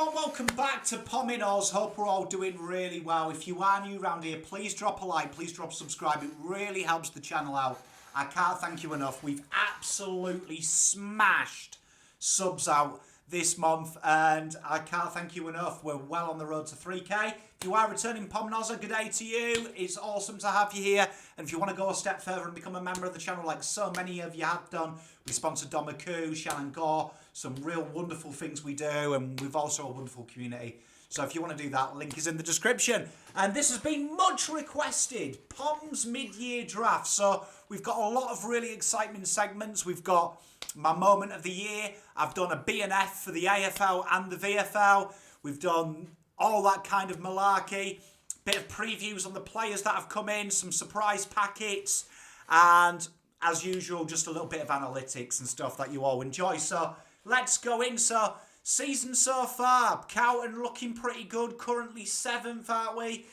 everyone, welcome back to Pomming Oz. Hope we're all doing really well. If you are new around here, please drop a like, please drop a subscribe. It really helps the channel out. I can't thank you enough. We've absolutely smashed subs out this month and I can't thank you enough. We're well on the road to 3k. If you are returning Pomming Oz, good day to you. It's awesome to have you here. And if you want to go a step further and become a member of the channel like so many of you have done, we sponsor Don McCoo, Shannon Gore, some real wonderful things we do, and we've also a wonderful community. So if you want to do that, link is in the description. And this has been much requested, Pom's mid-year draft. So we've got a lot of really exciting segments. We've got my moment of the year. I've done a B&F for the AFL and the VFL. We've done all that kind of malarkey. Bit of previews on the players that have come in, some surprise packets, and as usual, just a little bit of analytics and stuff that you all enjoy. So let's go in. So season so far, Quenton looking pretty good. Currently 7th, aren't we?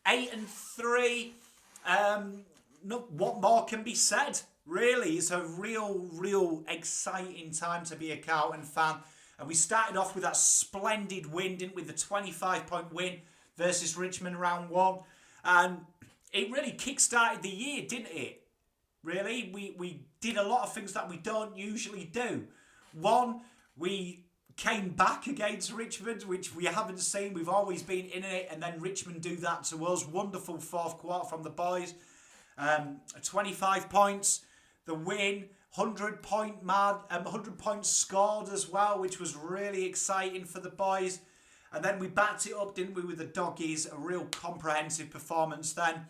8-3. What more can be said? Really, it's a real exciting time to be a Quenton fan. And we started off with that splendid win, didn't we? The 25-point win versus Richmond round 1. And it really kick-started the year, didn't it? Really, we did a lot of things that we don't usually do. One, we came back against Richmond, which we haven't seen. We've always been in it, and then Richmond do that to us. Wonderful fourth quarter from the boys. 25 points, the win, 100 points scored as well, which was really exciting for the boys. And then we backed it up, didn't we, with the doggies? A real comprehensive performance then.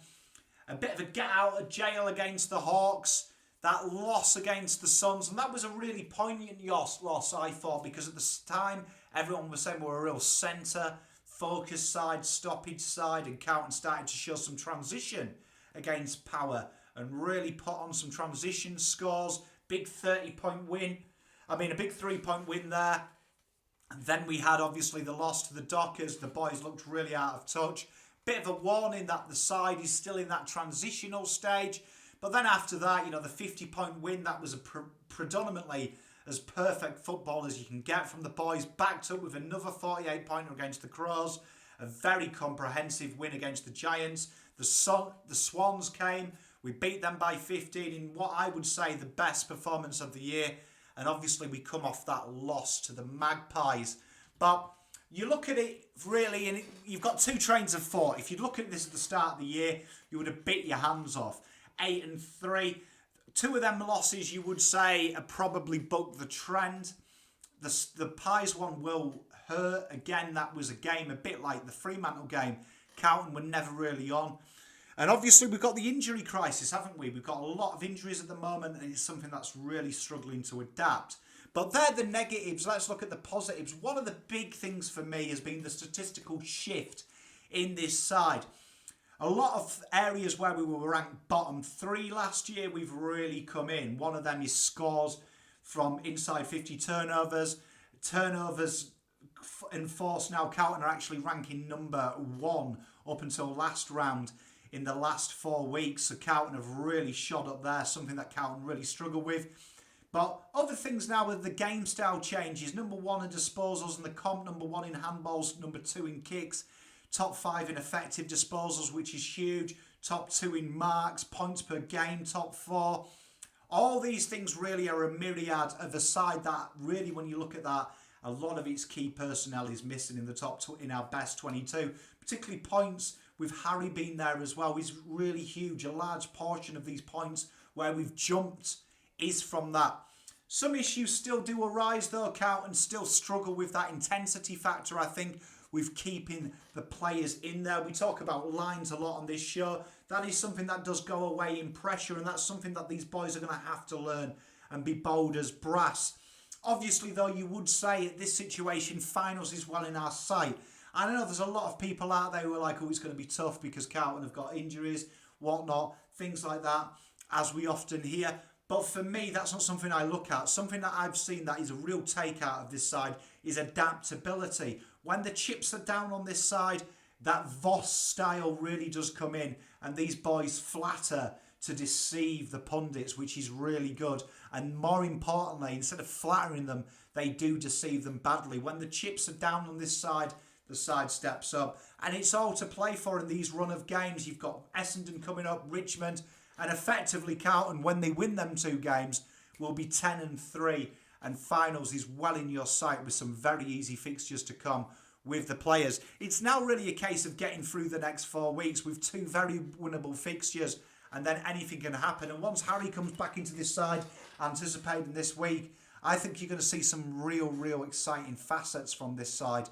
A bit of a get out of jail against the Hawks. That loss against the Suns. And that was a really poignant loss, I thought, because at the time, everyone was saying we're a real centre, focus side, stoppage side, and Quenton started to show some transition against Power and really put on some transition scores. Big 30-point win. I mean, a big 3-point win there. And then we had, obviously, the loss to the Dockers. The boys looked really out of touch. Bit of a warning that the side is still in that transitional stage. But then after that, you know, the 50-point win, that was a predominantly as perfect football as you can get from the boys. Backed up with another 48-pointer against the Crows. A very comprehensive win against the Giants. The Swans came. We beat them by 15 in what I would say the best performance of the year. And obviously we come off that loss to the Magpies. But you look at it really, and you've got two trains of thought. If you look at this at the start of the year, you would have bit your hands off. 8-3. Two of them losses, you would say, are probably bucked the trend. The Pies one will hurt. Again, that was a game a bit like the Fremantle game. Quenton were never really on. And obviously, we've got the injury crisis, haven't we? We've got a lot of injuries at the moment, and it's something that's really struggling to adapt. But they're the negatives. Let's look at the positives. One of the big things for me has been the statistical shift in this side. A lot of areas where we were ranked bottom 3 last year, we've really come in. One of them is scores from inside 50 turnovers. Turnovers enforced now. Quenton are actually ranking number 1 up until last round in the last 4 weeks. So Quenton have really shot up there, something that Quenton really struggle with. But other things now with the game style changes. Number 1 in disposals in the comp, number 1 in handballs, number 2 in kicks. Top 5 in effective disposals, which is huge. Top 2 in marks, points per game, top 4. All these things really are a myriad of a side that really, when you look at that, a lot of its key personnel is missing in the top in our best 22. Particularly points, with Harry being there as well, is really huge. A large portion of these points where we've jumped is from that. Some issues still do arise though, Quenton still struggle with that intensity factor, I think, with keeping the players in there. We talk about lines a lot on this show. That is something that does go away in pressure, and that's something that these boys are going to have to learn and be bold as brass. Obviously, though, you would say at this situation, finals is well in our sight. I know there's a lot of people out there who are like, oh, it's going to be tough because Quenton have got injuries, whatnot, things like that, as we often hear. But for me, that's not something I look at. Something that I've seen that is a real takeout of this side is adaptability. When the chips are down on this side, that Voss style really does come in, and these boys flatter to deceive the pundits, which is really good. And more importantly, instead of flattering them, they do deceive them badly. When the chips are down on this side, the side steps up. And it's all to play for in these run of games. You've got Essendon coming up, Richmond, and effectively Carlton, when they win them 2 games, will be 10-3. And finals is well in your sight with some very easy fixtures to come with the players. It's now really a case of getting through the next 4 weeks with 2 very winnable fixtures, and then anything can happen. And once Harry comes back into this side, anticipating this week, I think you're going to see some real exciting facets from this side.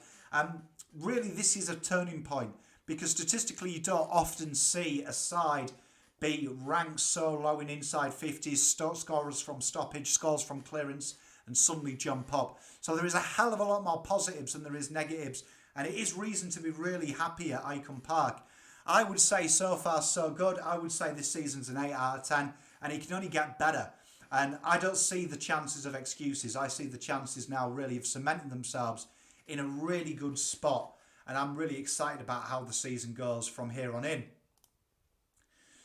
Really, this is a turning point, because statistically you don't often see a side be ranked so low in inside 50s, scorers from stoppage, scores from clearance, and suddenly jump up. So there is a hell of a lot more positives than there is negatives, and it is reason to be really happy at Icon Park. I would say so far so good. I would say this season's an 8 out of 10, and it can only get better. And I don't see the chances of excuses. I see the chances now really of cementing themselves in a really good spot, and I'm really excited about how the season goes from here on in.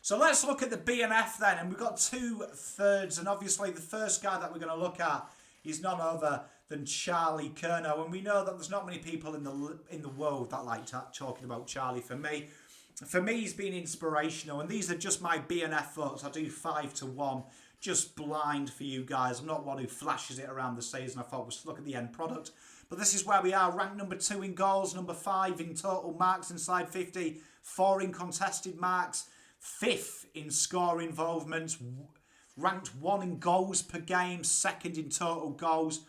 So let's look at the BNF then, and we've got 2 thirds, and obviously the first guy that we're going to look at is none other than Charlie Curnow, and we know that there's not many people in the world that like talking about Charlie. For me, he's been inspirational, and these are just my BNF votes. I do 5-1, just blind for you guys. I'm not one who flashes it around the season. I thought we'd look at the end product, but this is where we are. Ranked number 2 in goals, number 5 in total marks inside 50, 4 in contested marks, 5th in score involvements, ranked 1 in goals per game, 2nd in total goals.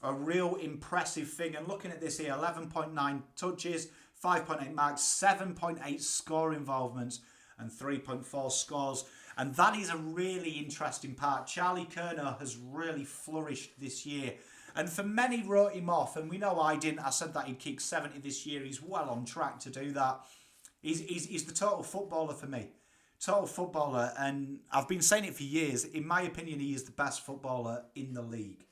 A real impressive thing. And looking at this here, 11.9 touches, 5.8 marks, 7.8 score involvements, and 3.4 scores. And that is a really interesting part. Charlie Curnow has really flourished this year. And for many wrote him off, and we know I didn't. I said that he'd kick 70 this year. He's well on track to do that. He's the total footballer for me. Total footballer, and I've been saying it for years. In my opinion, he is the best footballer in the league.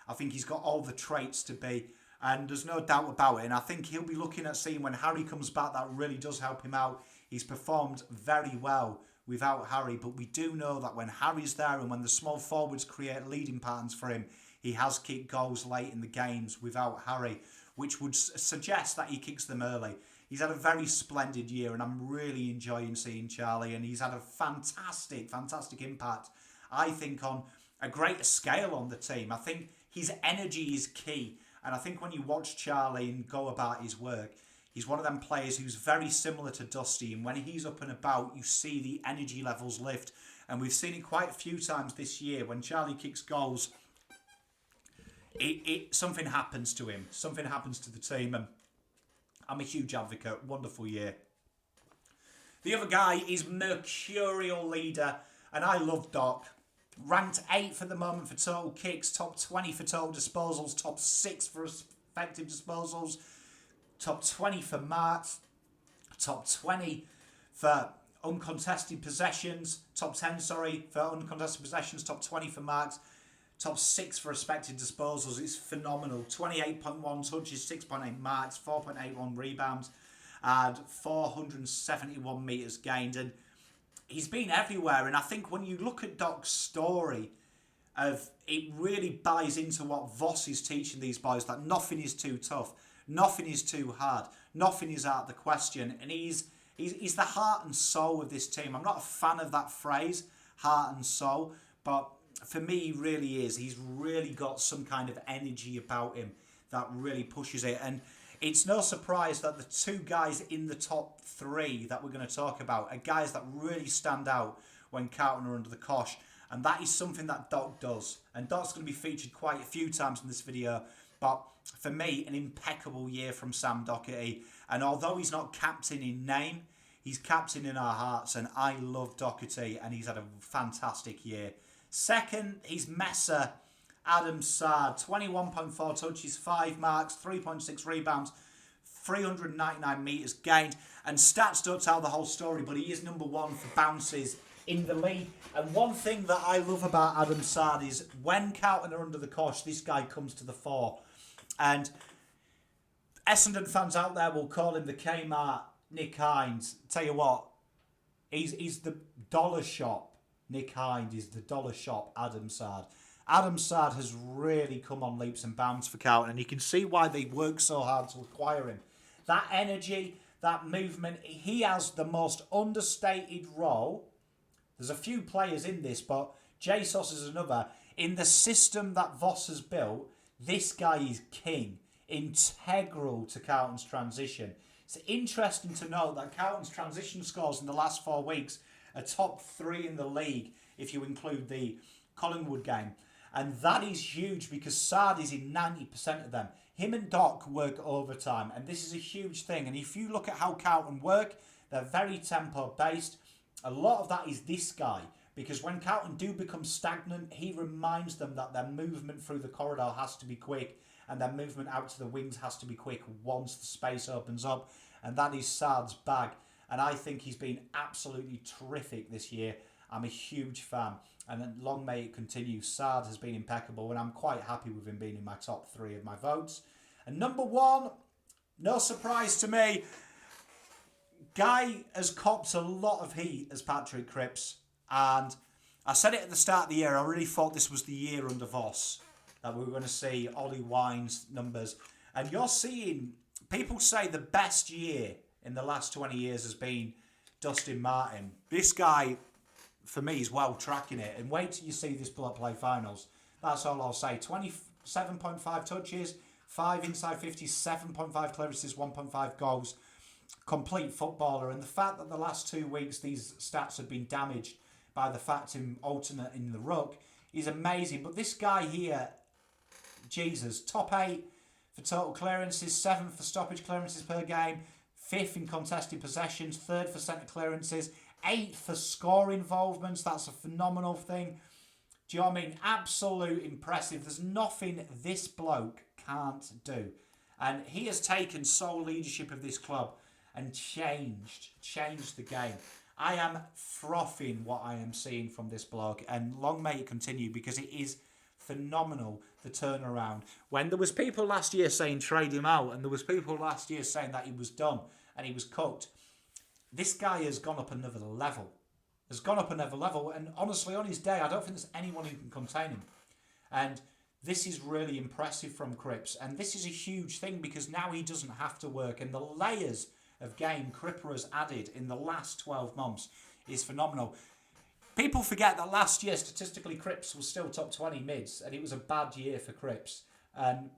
I think he's got all the traits to be, and there's no doubt about it. And I think he'll be looking at seeing when Harry comes back, that really does help him out. He's performed very well without Harry, but we do know that when Harry's there and when the small forwards create leading patterns for him, he has kicked goals late in the games without Harry, which would suggest that he kicks them early. He's had a very splendid year, and I'm really enjoying seeing Charlie, and he's had a fantastic impact, I think, on a greater scale on the team. I think his energy is key, and I think when you watch Charlie and go about his work, he's one of them players who's very similar to Dusty, and when he's up and about, you see the energy levels lift, and we've seen it quite a few times this year. When Charlie kicks goals, something happens to him, something happens to the team, and I'm a huge advocate. Wonderful year. The other guy is Mercurial Leader, and I love Doc. Ranked 8th at the moment for total kicks, top 20 for total disposals, top 6 for effective disposals, top 20 for marks, top 20 for uncontested possessions, top 10, for uncontested possessions, top 20 for marks, top 6 for expected disposals. It's phenomenal. 28.1 touches, 6.8 marks, 4.81 rebounds, and 471 metres gained. And he's been everywhere. And I think when you look at Doc's story, it really buys into what Voss is teaching these boys, that nothing is too tough, nothing is too hard, nothing is out of the question. And he's the heart and soul of this team. I'm not a fan of that phrase, heart and soul, but for me, he really is. He's really got some kind of energy about him that really pushes it. And it's no surprise that the 2 guys in the top 3 that we're going to talk about are guys that really stand out when Carlton are under the cosh. And that is something that Doc does. And Doc's going to be featured quite a few times in this video. But for me, an impeccable year from Sam Doherty. And although he's not captain in name, he's captain in our hearts. And I love Doherty, and he's had a fantastic year. Second, he's Messer Adam Sard. 21.4 touches, 5 marks, 3.6 rebounds, 399 metres gained. And stats don't tell the whole story, but he is number 1 for bounces in the league. And one thing that I love about Adam Sard is when Carlton are under the cosh, this guy comes to the fore. And Essendon fans out there will call him the Kmart Nick Hines. Tell you what, he's the dollar shop Nick Hind is the dollar shop Adam Sard. Adam Sard has really come on leaps and bounds for Carlton, and you can see why they worked so hard to acquire him. That energy, that movement, he has the most understated role. There's a few players in this, but Jesus is another. In the system that Voss has built, this guy is king, integral to Carlton's transition. It's interesting to note that Carlton's transition scores in the last 4 weeks are top 3 in the league, if you include the Collingwood game. And that is huge because Sard is in 90% of them. Him and Doc work overtime, and this is a huge thing. And if you look at how Carlton work, they're very tempo-based. A lot of that is this guy, because when Carlton do become stagnant, he reminds them that their movement through the corridor has to be quick, and their movement out to the wings has to be quick once the space opens up. And that is Sard's bag. And I think he's been absolutely terrific this year. I'm a huge fan. And long may it continue. Sard has been impeccable, and I'm quite happy with him being in my top 3 of my votes. And number 1, no surprise to me, Guy has copped a lot of heat as Patrick Cripps. And I said it at the start of the year, I really thought this was the year under Voss, that we were going to see Ollie Wines numbers. And you're seeing, people say the best year in the last 20 years has been Dustin Martin. This guy, for me, is well tracking it. And wait till you see this play finals. That's all I'll say. 27.5 touches, 5 inside 50, 7.5 clearances, 1.5 goals. Complete footballer. And the fact that the last 2 weeks these stats have been damaged by the fact him alternating the ruck is amazing. But this guy here, Jesus, top 8 for total clearances, 7th for stoppage clearances per game, 5th in contested possessions, 3rd for centre clearances, 8th for score involvements. That's a phenomenal thing. Do you know what I mean? Absolute impressive. There's nothing this bloke can't do. And he has taken sole leadership of this club and changed the game. I am frothing what I am seeing from this bloke, and long may it continue, because it is phenomenal, the turnaround. When there was people last year saying trade him out, and there was people last year saying that he was done and he was cooked, this guy has gone up another level. And honestly, on his day, I don't think there's anyone who can contain him. And this is really impressive from Cripps. And this is a huge thing, because now he doesn't have to work. And the layers of game Cripper has added in the last 12 months is phenomenal. People forget that last year, statistically, Cripps was still top 20 mids, and it was a bad year for Cripps.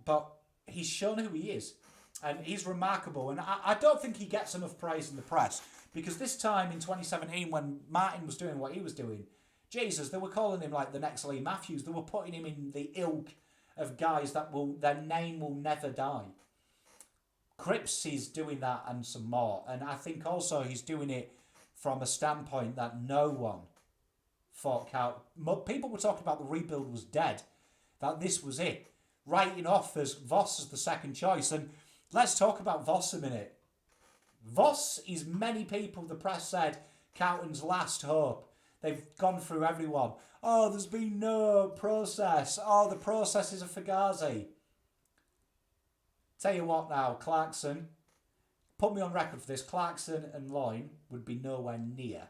But he's shown who he is, and he's remarkable. And I don't think he gets enough praise in the press, because this time in 2017, when Martin was doing what he was doing, Jesus, they were calling him like the next Lee Matthews. They were putting him in the ilk of guys that their name will never die. Cripps is doing that and some more. And I think also he's doing it from a standpoint that no one thought people were talking about the rebuild was dead, that this was it, writing off as Voss as the second choice. And let's talk about Voss a minute. Voss is, many people, the press said, Carlton's last hope. They've gone through everyone. Oh, there's been no process. Oh, the process is a fugazi. Tell you what now, Clarkson, put me on record for this, Clarkson and Lloyd would be nowhere near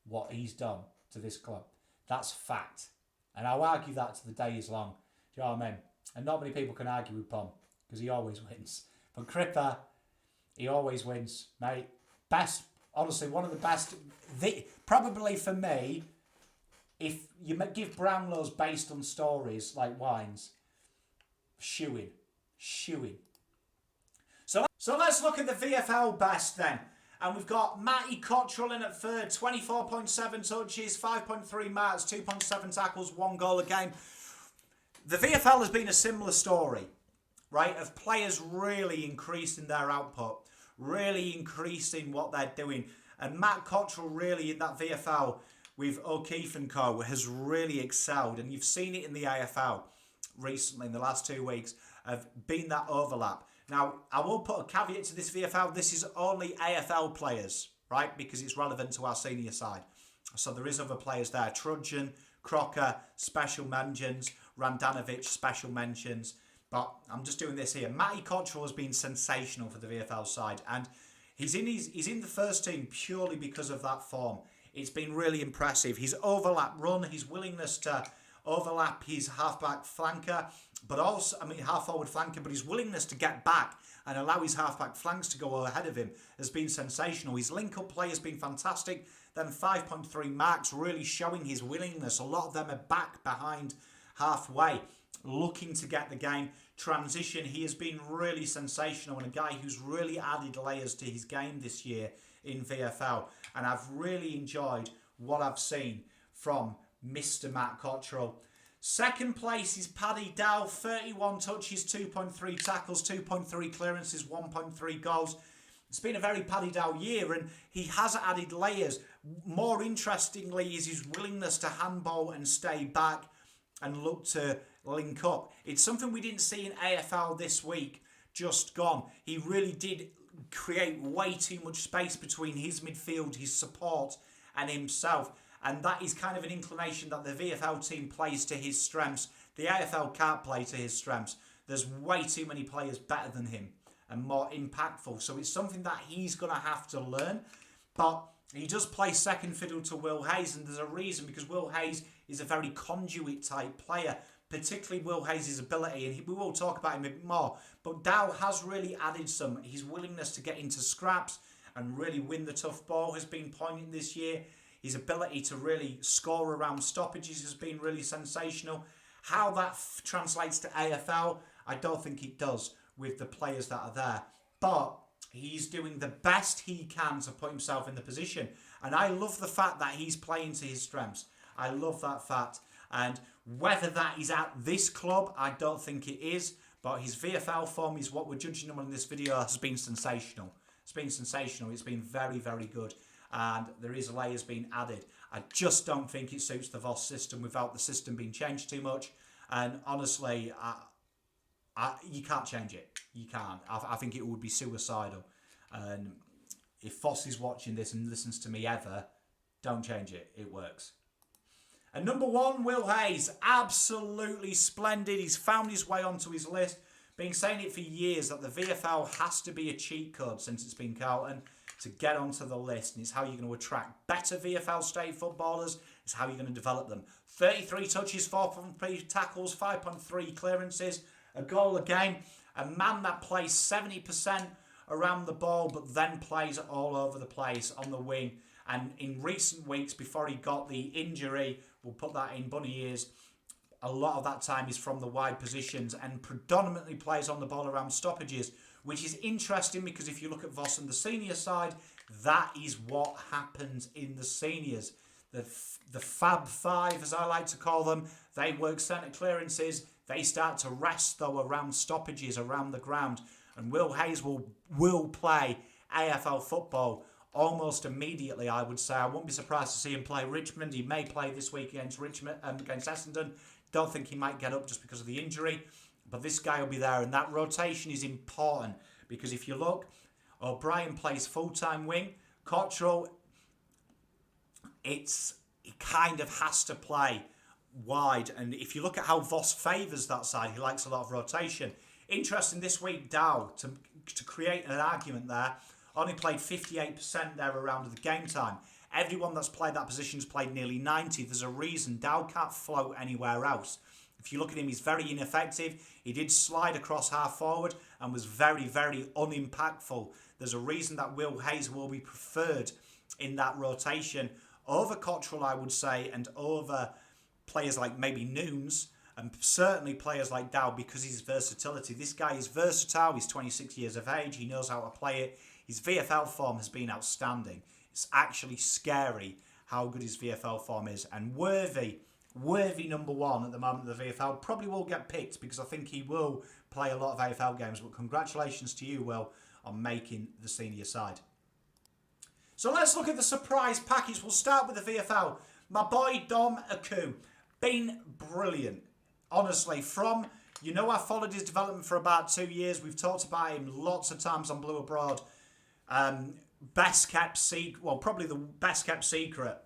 what he's done to this club. That's fact. And I'll argue that to the day is long. Do you know what I mean? And not many people can argue with Pom, because he always wins. But Cripper, he always wins, mate. Best, honestly, one of the best. Probably for me, if you give Brownlow's based on stories like Wines, shoo-in. So let's look at the VFL best then. And we've got Matty Cottrell in at 3rd, 24.7 touches, 5.3 marks, 2.7 tackles, 1 goal a game. The VFL has been a similar story, right, of players really increasing their output, really increasing what they're doing. And Matt Cottrell really in that VFL with O'Keefe and co has really excelled. And you've seen it in the AFL recently in the last 2 weeks of being that overlap. Now, I will put a caveat to this VFL. This is only AFL players, right? Because it's relevant to our senior side. So there is other players there. Trudgeon, Crocker, special mentions. Randanovic, special mentions. But I'm just doing this here. Matty Cottrell has been sensational for the VFL side. And he's in the first team purely because of that form. It's been really impressive. His overlap run, his willingness to overlap his half-back flanker, but also, half-forward flanker, but his willingness to get back and allow his half-back flanks to go ahead of him has been sensational. His link-up play has been fantastic. Then 5.3 marks, really showing his willingness. A lot of them are back behind halfway, looking to get the game. Transition, he has been really sensational and a guy who's really added layers to his game this year in VFL. And I've really enjoyed what I've seen from Mr. Matt Cottrell. Second place is Paddy Dow, 31 touches, 2.3 tackles, 2.3 clearances, 1.3 goals. It's been a very Paddy Dow year and he has added layers. More interestingly is his willingness to handball and stay back and look to link up. It's something we didn't see in AFL this week, just gone. He really did create way too much space between his midfield, his support and himself. And that is kind of an inclination that the VFL team plays to his strengths. The AFL can't play to his strengths. There's way too many players better than him and more impactful. So it's something that he's going to have to learn. But he does play second fiddle to Will Hayes, and there's a reason, because Will Hayes is a very conduit type player, particularly Will Hayes' ability, and we will talk about him a bit more. But Dow has really added some. His willingness to get into scraps and really win the tough ball has been poignant this year. His ability to really score around stoppages has been really sensational. How that translates to AFL, I don't think it does with the players that are there. But he's doing the best he can to put himself in the position. And I love the fact that he's playing to his strengths. I love that fact. And whether that is at this club, I don't think it is. But his VFL form is what we're judging him on in this video has been sensational. It's been sensational. It's been very, very good. And there is layers being added. I just don't think it suits the Voss system without the system being changed too much. And honestly, you can't change it. You can't. I think it would be suicidal. And if Voss is watching this and listens to me ever, don't change it. It works. And number one, Will Hayes. Absolutely splendid. He's found his way onto his list. Been saying it for years that the VFL has to be a cheat code since it's been Carlton to get onto the list. And it's how you're going to attract better VFL state footballers. It's how you're going to develop them. 33 touches, 4.3 tackles, 5.3 clearances, a goal a game. A man that plays 70% around the ball but then plays all over the place on the wing. And in recent weeks, before he got the injury, we'll put that in bunny ears, a lot of that time is from the wide positions and predominantly plays on the ball around stoppages, which is interesting because if you look at Voss on the senior side, that is what happens in the seniors. The Fab Five, as I like to call them, they work centre clearances. They start to rest, though, around stoppages, around the ground. And Will Hayes will play AFL football almost immediately, I would say. I won't be surprised to see him play Richmond. He may play this week against Richmond, against Essendon. Don't think he might get up just because of the injury. But this guy will be there. And that rotation is important. Because if you look, O'Brien plays full-time wing. Cottrell, he kind of has to play wide. And if you look at how Voss favours that side, he likes a lot of rotation. Interesting this week, Dow, to create an argument there, only played 58% there around the game time. Everyone that's played that position has played nearly 90. There's a reason Dow can't float anywhere else. If you look at him, he's very ineffective. He did slide across half forward and was very, very unimpactful. There's a reason that Will Hayes will be preferred in that rotation over Cottrell, I would say, and over players like maybe Noons, and certainly players like Dow because of his versatility. This guy is versatile. He's 26 years of age. He knows how to play it. His VFL form has been outstanding. It's actually scary how good his VFL form is. And worthy number one at the moment of the VFL. Probably will get picked because I think he will play a lot of AFL games. But congratulations to you, Will, on making the senior side. So let's look at the surprise package. We'll start with the VFL. My boy Dom Aku. Been brilliant. Honestly, I followed his development for about 2 years. We've talked about him lots of times on Blue Abroad. Best kept secret. Well, probably the best kept secret.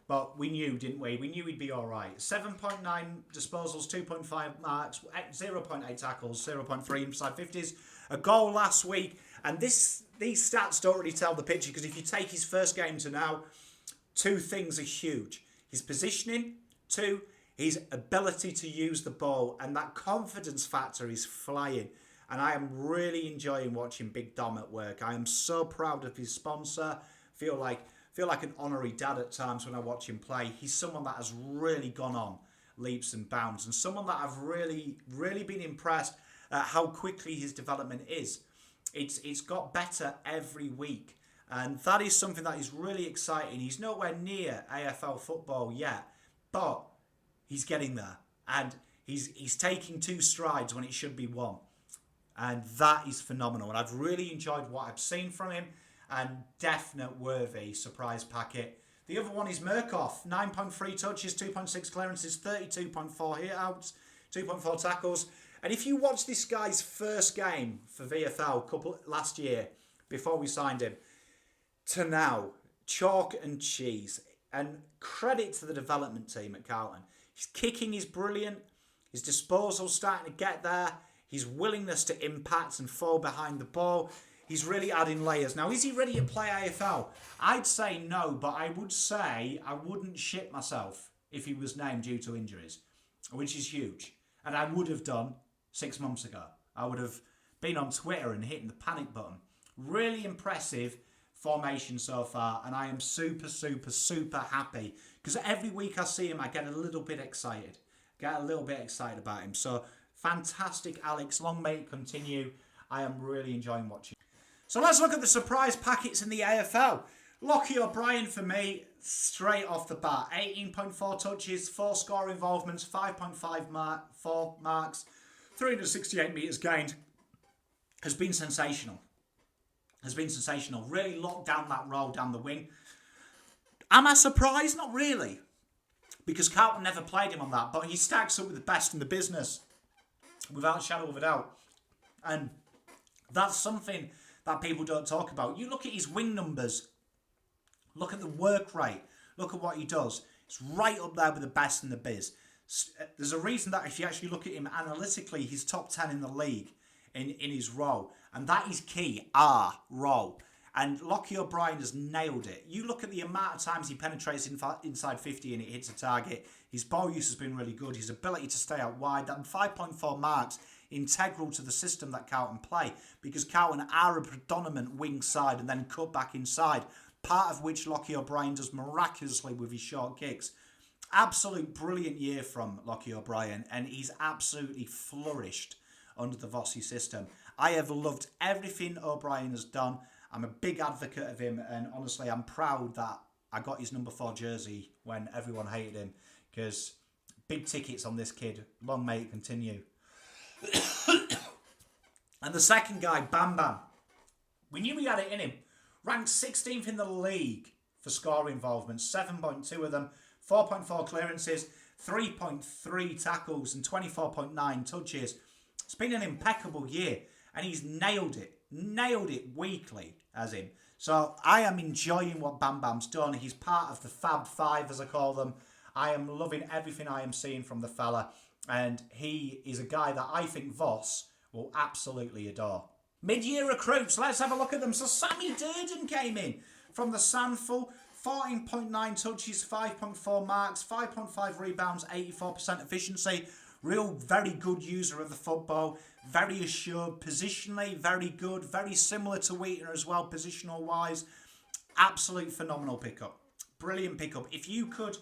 But we knew, didn't we? We knew he'd be all right. 7.9 disposals, 2.5 marks, 0.8 tackles, 0.3 inside 50s. A goal last week. And these stats don't really tell the picture because if you take his first game to now, Two things are huge. His positioning, two, his ability to use the ball, and that confidence factor is flying. And I am really enjoying watching Big Dom at work. I am so proud of his sponsor. Feel like an honorary dad at times when I watch him play. He's someone that has really gone on leaps and bounds, and someone that I've really been impressed at how quickly his development is. It's got better every week, and that is something that is really exciting. He's nowhere near AFL football yet, but he's getting there, and he's taking 2 strides when it should be 1, and that is phenomenal. And I've really enjoyed what I've seen from him, and definite worthy surprise packet. The other one is Murkoff, 9.3 touches, 2.6 clearances, 32.4 hit outs, 2.4 tackles. And if you watch this guy's first game for VFL last year, before we signed him, to now, chalk and cheese. And credit to the development team at Carlton. His kicking is brilliant. His disposal's starting to get there. His willingness to impact and fall behind the ball. He's really adding layers. Now, is he ready to play AFL? I'd say no, but I would say I wouldn't shit myself if he was named due to injuries, which is huge. And I would have done 6 months ago. I would have been on Twitter and hitting the panic button. Really impressive formation so far, and I am super happy because every week I see him, I get a little bit excited. About him. So, fantastic, Alex. Long may it continue. I am really enjoying watching. So let's look at the surprise packets in the AFL. Lockie O'Brien for me, straight off the bat. 18.4 touches, 4 score involvements, 4 marks, 368 metres gained. Has been sensational. Really locked down that role down the wing. Am I surprised? Not really. Because Carlton never played him on that. But he stacks up with the best in the business. Without a shadow of a doubt. And that's something that people don't talk about. You look at his wing numbers. Look at the work rate. Look at what he does. It's right up there with the best in the biz. There's a reason that if you actually look at him analytically, he's top 10 in the league in his role. And that is key. Role. And Lockie O'Brien has nailed it. You look at the amount of times he penetrates inside 50 and it hits a target. His ball use has been really good. His ability to stay out wide. That 5.4 marks, integral to the system that Carlton play. Because Carlton are a predominant wing side and then cut back inside. Part of which Lockie O'Brien does miraculously with his short kicks. Absolute brilliant year from Lockie O'Brien. And he's absolutely flourished under the Vossi system. I have loved everything O'Brien has done. I'm a big advocate of him, and honestly, I'm proud that I got his number 4 jersey when everyone hated him, because big tickets on this kid. Long may it continue. And the second guy, Bam Bam. We knew he had it in him. Ranked 16th in the league for score involvements, 7.2 of them, 4.4 clearances, 3.3 tackles, and 24.9 touches. It's been an impeccable year, and he's nailed it weekly as him. So I am enjoying what Bam Bam's done. He's part of the Fab Five, as I call them. I am loving everything I am seeing from the fella, and he is a guy that I think Voss will absolutely adore. Mid-year recruits, let's have a look at them. So Sammy Durden came in from the Sandful, 14.9 touches, 5.4 marks, 5.5 rebounds, 84% efficiency. Real, very good user of the football. Very assured positionally. Very good. Very similar to Whittaker as well, positional-wise. Absolute phenomenal pickup. Brilliant pickup. If you could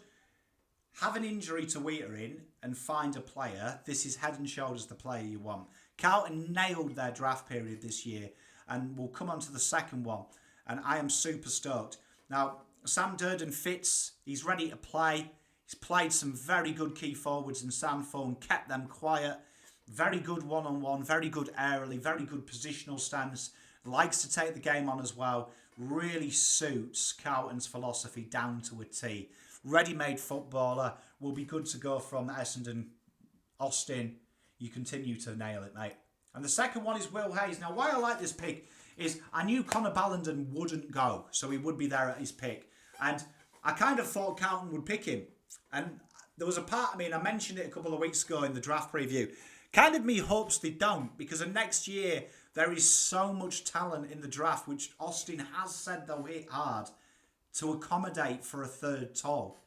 have an injury to Whittaker in and find a player, this is head and shoulders the player you want. Carlton nailed their draft period this year, and we'll come on to the second one. And I am super stoked. Now, Sam Durden fits. He's ready to play. He's played some very good key forwards in Sandford and kept them quiet. Very good one-on-one, very good aerially, very good positional stance. Likes to take the game on as well. Really suits Carlton's philosophy down to a T. Ready-made footballer. Will be good to go from Essendon. Austin, you continue to nail it, mate. And the second one is Will Hayes. Now, why I like this pick is I knew Connor Ballenden wouldn't go, so he would be there at his pick. And I kind of thought Carlton would pick him. And there was a part of me, and I mentioned it a couple of weeks ago in the draft preview, kind of me hopes they don't, because of next year there is so much talent in the draft, which Austin has said they'll hit hard. to accommodate for a third tall.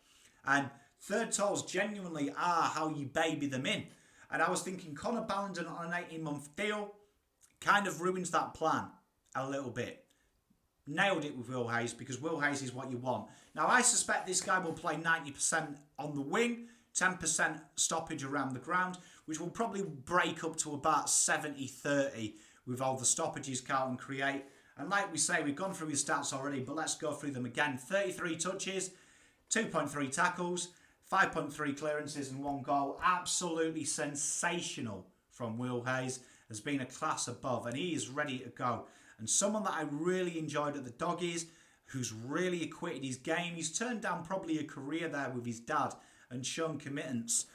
And third talls genuinely are how you baby them in. And I was thinking Conor Ballenden on an 18-month deal kind of ruins that plan a little bit. Nailed it with Will Hayes, because Will Hayes is what you want. Now, I suspect this guy will play 90% on the wing, 10% stoppage around the ground, which will probably break up to about 70-30 with all the stoppages Carlton create. And like we say, we've gone through his stats already, but let's go through them again. 33 touches, 2.3 tackles, 5.3 clearances and 1 goal. Absolutely sensational from Will Hayes. Has been a class above, and he is ready to go. And someone that I really enjoyed at the Doggies, who's really acquitted his game. He's turned down probably a career there with his dad and shown committance.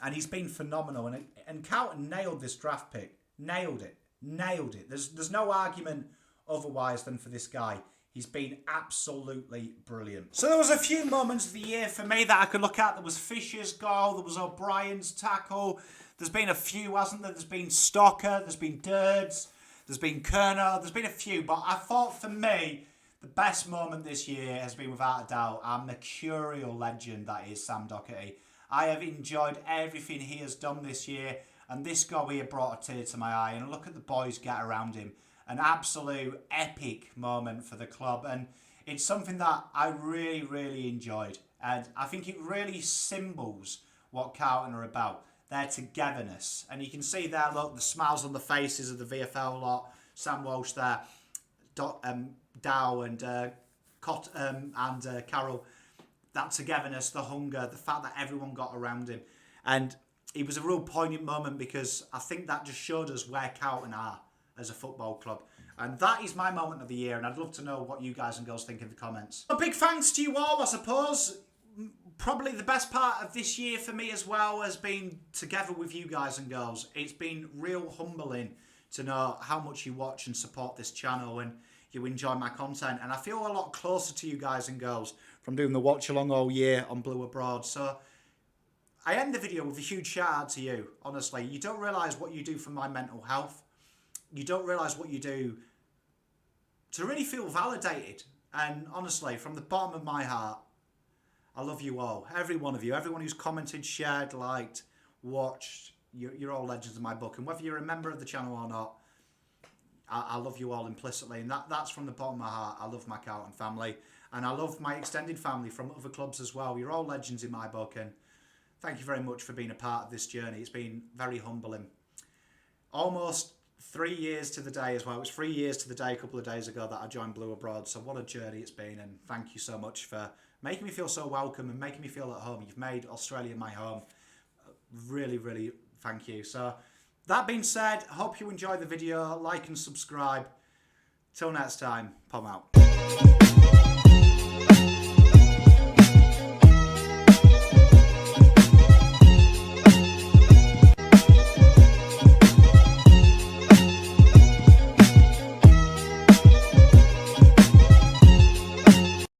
And he's been phenomenal. And Carlton nailed this draft pick. Nailed it. There's no argument otherwise than for this guy. He's been absolutely brilliant. So there was a few moments of the year for me that I could look at. There was Fisher's goal. There was O'Brien's tackle. There's been a few, hasn't there? There's been Stocker. There's been Durds. There's been Kerner. There's been a few. But I thought for me, the best moment this year has been without a doubt our mercurial legend that is Sam Doherty. I have enjoyed everything he has done this year. And this goal here brought a tear to my eye. And look at the boys get around him. An absolute epic moment for the club, and it's something that I really, really enjoyed. And I think it really symbols what Carlton are about, their togetherness. And you can see there, look, the smiles on the faces of the VFL lot, Sam Walsh there, Dow and Carroll, that togetherness, the hunger, the fact that everyone got around him. And it was a real poignant moment, because I think that just showed us where Carlton are as a football club. And that is my moment of the year, and I'd love to know what you guys and girls think in the comments. A big thanks to you all, I suppose. Probably the best part of this year for me as well has been together with you guys and girls. It's been real humbling to know how much you watch and support this channel and you enjoy my content. And I feel a lot closer to you guys and girls from doing the watch along all year on Blue Abroad. So I end the video with a huge shout out to you. Honestly, you don't realise what you do for my mental health. You don't realise what you do to really feel validated. And honestly, from the bottom of my heart, I love you all. Every one of you. Everyone who's commented, shared, liked, watched. You're all legends in my book. And whether you're a member of the channel or not, I love you all implicitly. And that's from the bottom of my heart. I love my Carlton family. And I love my extended family from other clubs as well. You're all legends in my book. And thank you very much for being a part of this journey. It's been very humbling. Almost 3 years to the day as well. It was 3 years to the day a couple of days ago that I joined Blue Abroad. So what a journey it's been, and thank you so much for making me feel so welcome and making me feel at home. You've made Australia my home. Really, really thank you. So that being said, I hope you enjoyed the video. Like and subscribe. Till next time, Pom out.